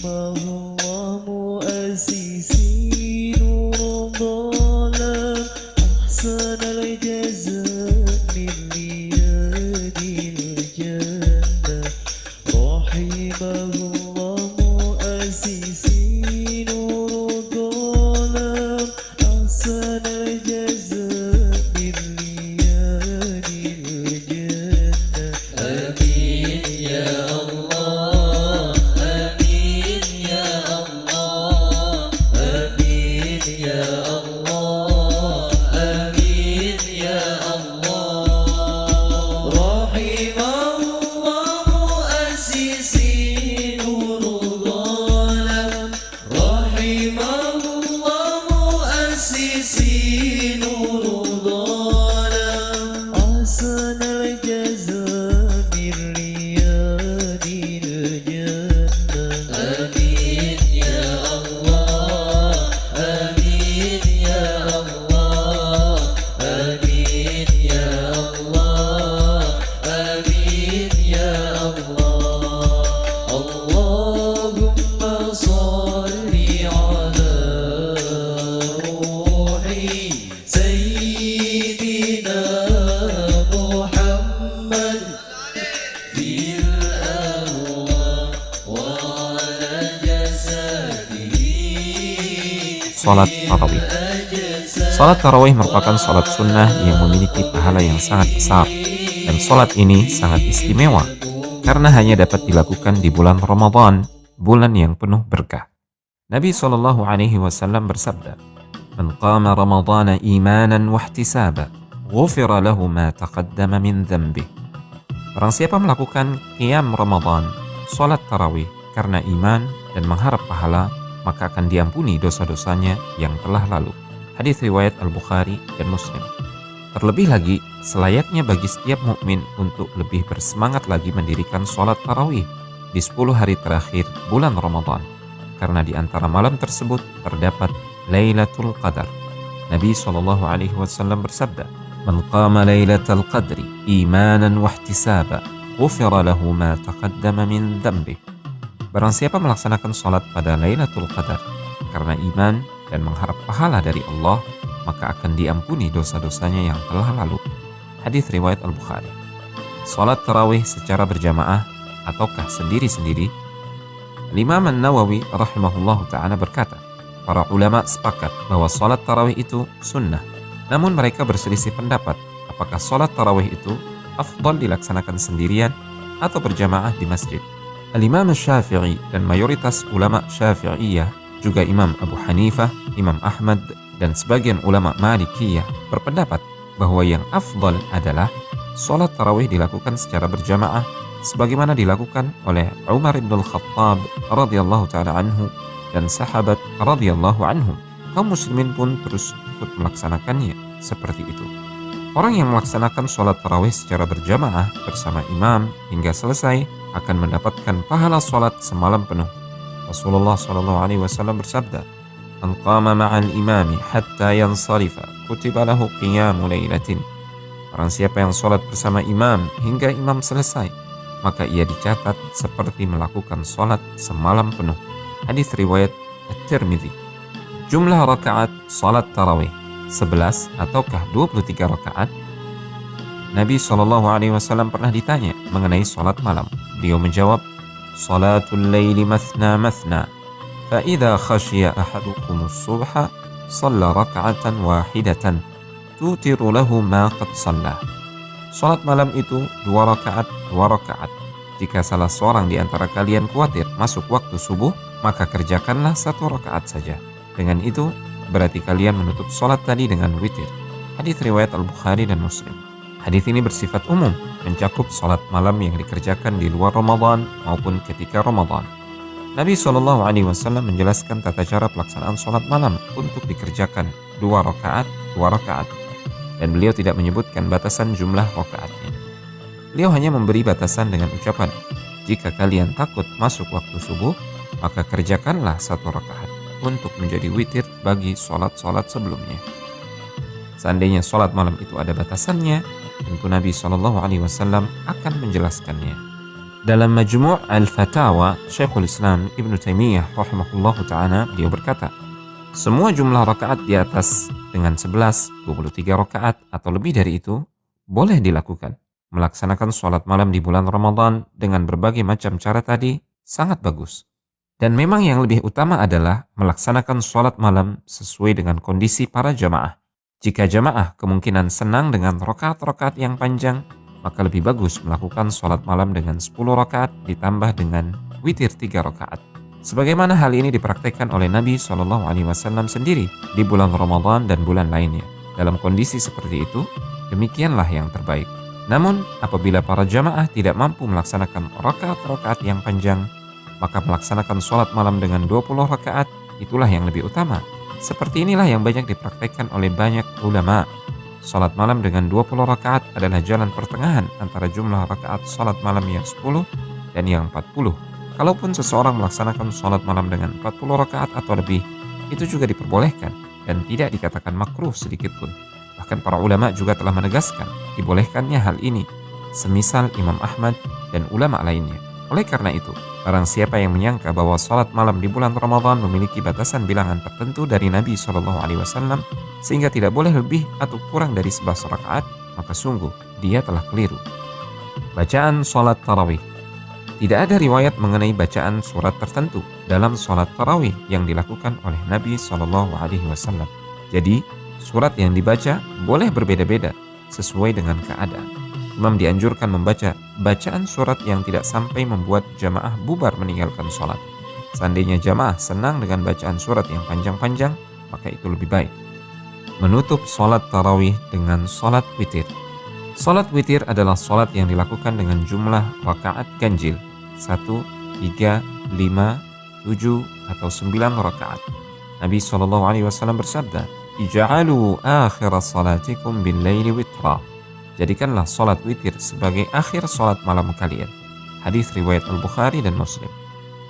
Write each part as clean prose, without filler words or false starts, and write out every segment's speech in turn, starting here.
الله مؤسسي نور ظلام أحسن الجزاء من رياض الجنة رحمه الله مؤسسي نور ظلام أحسن الجزاء من رياض الجنة آمين يا الله آمين يا الله آمين يا الله آمين يا الله رحم الله مؤسسي نور الظلام رحم الله مؤسسي نور الظلام أحسن الجزاء من رياض الجنة آمين يا الله آمين يا الله آمين يا الله آمين يا الله اللهم صل على روحي سيدنا محمد في الأرواح وعلى جسده Salat Tarawih. Salat Tarawih merupakan salat sunnah yang memiliki pahala yang sangat besar, dan salat ini sangat istimewa karena hanya dapat dilakukan di bulan Ramadan, bulan yang penuh berkah. Nabi SAW bersabda, "Man qama Ramadana imanan wa ihtisaba, ghufira lahu ma taqaddama min dhanbih." Barang siapa melakukan qiyam Ramadan, salat tarawih karena iman dan mengharap pahala, maka akan diampuni dosa-dosanya yang telah lalu. Hadis riwayat Al-Bukhari dan Muslim. Terlebih lagi, selayaknya bagi setiap mukmin untuk lebih bersemangat lagi mendirikan sholat tarawih di 10 hari terakhir bulan Ramadan, karena di antara malam tersebut terdapat Lailatul Qadar. Nabi SAW bersabda, "Man qama Lailatul Qadri imanan wa ihtisaba, ghufira lahu ma taqaddama min dhanbih." Barang siapa melaksanakan sholat pada Lailatul Qadar karena iman dan mengharap pahala dari Allah, maka akan diampuni dosa-dosanya yang telah lalu. Hadis riwayat Al-Bukhari. Sholat tarawih secara berjamaah ataukah sendiri-sendiri? Imam An-Nawawi rahimahullah ta'ala berkata, para ulama sepakat bahwa sholat tarawih itu sunnah. Namun mereka berselisih pendapat apakah sholat tarawih itu afdal dilaksanakan sendirian atau berjamaah di masjid. Al-Imam Syafi'i dan mayoritas ulama Syafi'iyah, juga Imam Abu Hanifah, Imam Ahmad, dan sebagian ulama Malikiyah berpendapat bahwa yang afdal adalah sholat tarawih dilakukan secara berjamaah sebagaimana dilakukan oleh Umar bin Al-Khattab radhiyallahu ta'ala anhu dan sahabat radhiyallahu anhum. Kaum muslimin pun terus ikut melaksanakannya seperti itu. Orang yang melaksanakan sholat tarawih secara berjamaah bersama imam hingga selesai akan mendapatkan pahala sholat semalam penuh. Rasulullah SAW bersabda, "Man qama ma'al imami hatta yansarifa, kutiba lahu qiyamu lailatin." Barang siapa yang sholat bersama imam hingga imam selesai, maka ia dicatat seperti melakukan sholat semalam penuh. Hadis riwayat At-Tirmidzi. Jumlah rakaat sholat tarawih 11 ataukah 23 rakaat? Nabi SAW pernah ditanya mengenai sholat malam. Beliau menjawab, "Salatul laili mathna mathna, fa idza khashiya ahadukumus subha, shalla raka'atan wahidatan, tutiru lahu ma qad shalla." Salat malam itu 2 rakaat, 2 rakaat. Jika salah seorang di antara kalian khawatir masuk waktu subuh, maka kerjakanlah 1 rakaat saja. Dengan itu, berarti kalian menutup salat tadi dengan witir. Hadis riwayat Al-Bukhari dan Muslim. Hadis ini bersifat umum, mencakup salat malam yang dikerjakan di luar Ramadan maupun ketika Ramadan. Nabi SAW menjelaskan tata cara pelaksanaan salat malam untuk dikerjakan 2 rakaat, 2 rakaat. Dan beliau tidak menyebutkan batasan jumlah rakaatnya. Beliau hanya memberi batasan dengan ucapan, "Jika kalian takut masuk waktu subuh, maka kerjakanlah 1 rakaat untuk menjadi witir bagi salat-salat sebelumnya." Seandainya salat malam itu ada batasannya, tentu Nabi SAW akan menjelaskannya. Dalam Majmu' Al-Fatawa, Syekhul Islam Ibnu Taimiyah rahimahullahu ta'ala, beliau berkata, semua jumlah rakaat di atas dengan 11, 23 rakaat atau lebih dari itu boleh dilakukan. Melaksanakan sholat malam di bulan Ramadan dengan berbagai macam cara tadi sangat bagus. Dan memang yang lebih utama adalah melaksanakan sholat malam sesuai dengan kondisi para jamaah. Jika jamaah kemungkinan senang dengan rakaat-rakaat yang panjang, maka lebih bagus melakukan sholat malam dengan 10 rakaat ditambah dengan witir 3 rakaat. Sebagaimana hal ini dipraktikkan oleh Nabi SAW sendiri di bulan Ramadan dan bulan lainnya. Dalam kondisi seperti itu, demikianlah yang terbaik. Namun, apabila para jamaah tidak mampu melaksanakan rakaat-rakaat yang panjang, maka melaksanakan sholat malam dengan 20 rakaat itulah yang lebih utama. Seperti inilah yang banyak dipraktikkan oleh banyak ulama. Sholat malam dengan 20 rakaat adalah jalan pertengahan antara jumlah rakaat sholat malam yang 10 dan yang 40. Kalaupun seseorang melaksanakan sholat malam dengan 40 rakaat atau lebih, itu juga diperbolehkan dan tidak dikatakan makruh sedikit pun. Bahkan para ulama juga telah menegaskan dibolehkannya hal ini, semisal Imam Ahmad dan ulama lainnya. Oleh karena itu, barang siapa yang menyangka bahwa sholat malam di bulan Ramadan memiliki batasan bilangan tertentu dari Nabi SAW, sehingga tidak boleh lebih atau kurang dari 11 rakaat, maka sungguh dia telah keliru. Bacaan sholat tarawih. Tidak ada riwayat mengenai bacaan surat tertentu dalam sholat tarawih yang dilakukan oleh Nabi SAW. Jadi, surat yang dibaca boleh berbeda-beda sesuai dengan keadaan. Imam dianjurkan membaca bacaan surat yang tidak sampai membuat jamaah bubar meninggalkan sholat. Seandainya jamaah senang dengan bacaan surat yang panjang-panjang, maka itu lebih baik. Menutup sholat tarawih dengan sholat witir. Sholat witir adalah sholat yang dilakukan dengan jumlah rakaat ganjil 1, 3, 5, 7, atau 9 rakaat. Nabi SAW bersabda, "Ij'alu akhir salatikum bil-laili witra." Jadikanlah sholat witir sebagai akhir sholat malam kalian. Hadis riwayat Al-Bukhari dan Muslim.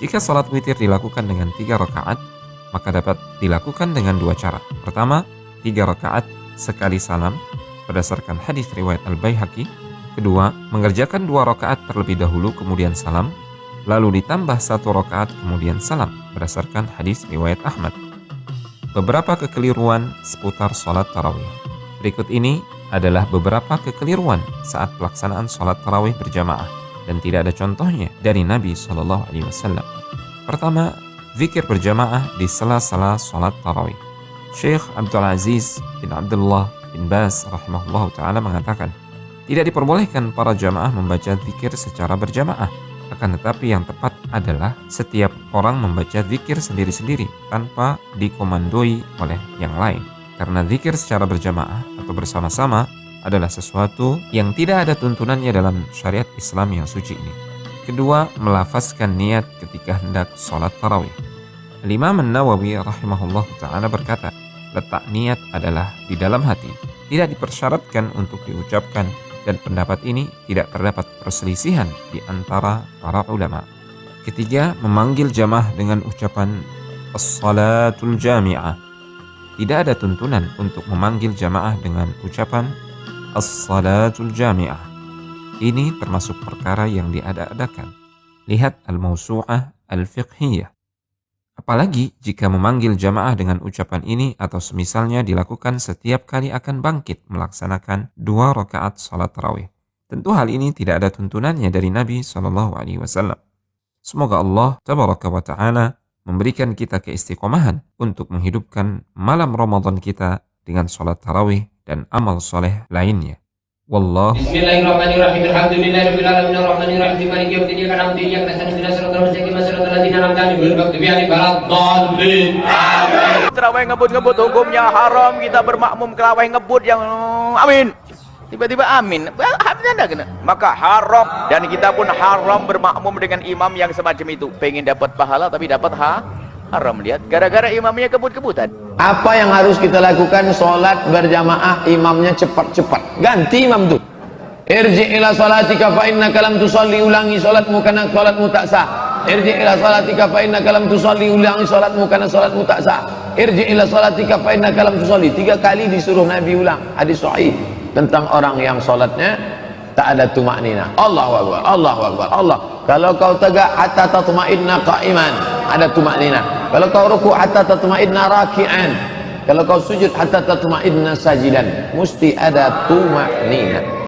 Jika sholat witir dilakukan dengan 3 rakaat, maka dapat dilakukan dengan 2 cara. Pertama, 3 rakaat sekali salam berdasarkan hadis riwayat Al-Baihaqi. Kedua, mengerjakan 2 rakaat terlebih dahulu kemudian salam, lalu ditambah 1 rakaat kemudian salam berdasarkan hadis riwayat Ahmad. Beberapa kekeliruan seputar sholat tarawih. Berikut ini adalah beberapa kekeliruan saat pelaksanaan sholat tarawih berjamaah dan tidak ada contohnya dari Nabi SAW. Pertama, zikir berjamaah di sela-sela sholat tarawih. Syekh Abdul Aziz bin Abdullah bin Baz rahimahullah ta'ala mengatakan, tidak diperbolehkan para jamaah membaca zikir secara berjamaah, akan tetapi yang tepat adalah setiap orang membaca zikir sendiri-sendiri tanpa dikomandoi oleh yang lain. Karena zikir secara berjamaah atau bersama-sama adalah sesuatu yang tidak ada tuntunannya dalam syariat Islam yang suci ini. Kedua, melafazkan niat ketika hendak sholat tarawih. Imam An-Nawawi rahimahullah ta'ala berkata, letak niat adalah di dalam hati, tidak dipersyaratkan untuk diucapkan, dan pendapat ini tidak terdapat perselisihan di antara para ulama. Ketiga, memanggil jamaah dengan ucapan as-salatul jami'ah. Tidak ada tuntunan untuk memanggil jamaah dengan ucapan as-salatul jami'ah. Ini termasuk perkara yang diada-adakan. Lihat Al-Mawsu'ah Al-Fiqhiyah. Apalagi jika memanggil jamaah dengan ucapan ini atau semisalnya dilakukan setiap kali akan bangkit melaksanakan 2 rakaat salat tarawih. Tentu hal ini tidak ada tuntunannya dari Nabi SAW. Semoga Allah Tabaraka wa Ta'ala memberikan kita keistiqomahan untuk menghidupkan malam Ramadan kita dengan sholat tarawih dan amal soleh lainnya. Wallahu Bismillahirrahmanirrahim. Alhamdulillahirabbil alamin arrahmanirrahim maliki yaumiddin iyyaka na'budu wa iyyaka nasta'in ihdinas siratal mustaqim siratal ladzina an'amta 'alaihim ghairil maghdubi 'alaihim waladdallin. Amin. Terawih ngebut-ngebut hukumnya haram, kita bermakmum terawih ngebut yang amin. Tiba-tiba amin. Ada kena. Maka haram, dan kita pun haram bermakmum dengan imam yang semacam itu. Pengen dapat pahala tapi dapat haram. Lihat, gara-gara imamnya kebut-kebutan. Apa yang harus kita lakukan? Sholat berjamaah, imamnya cepat-cepat. Ganti imam tuh. Irji ila sholatika fa innaka lam tusalli, ulangi sholatmu karena sholatmu tak sah. Irji ila sholatika fa innaka lam tusalli, ulangi sholatmu karena sholatmu tak sah. Irji ila sholatika fa innaka lam tusalli. 3 kali disuruh Nabi ulang. Hadis sahih tentang orang yang sholatnya tak ada tumaknina. Allahu akbar, Allahu akbar, Allah. Kalau kau tegak hatta tatma'inna qa'iman, ada tumaknina. Kalau kau ruku' hatta tatma'inna raki'an. Kalau kau sujud hatta tatma'inna sajidan, mesti ada tumaknina.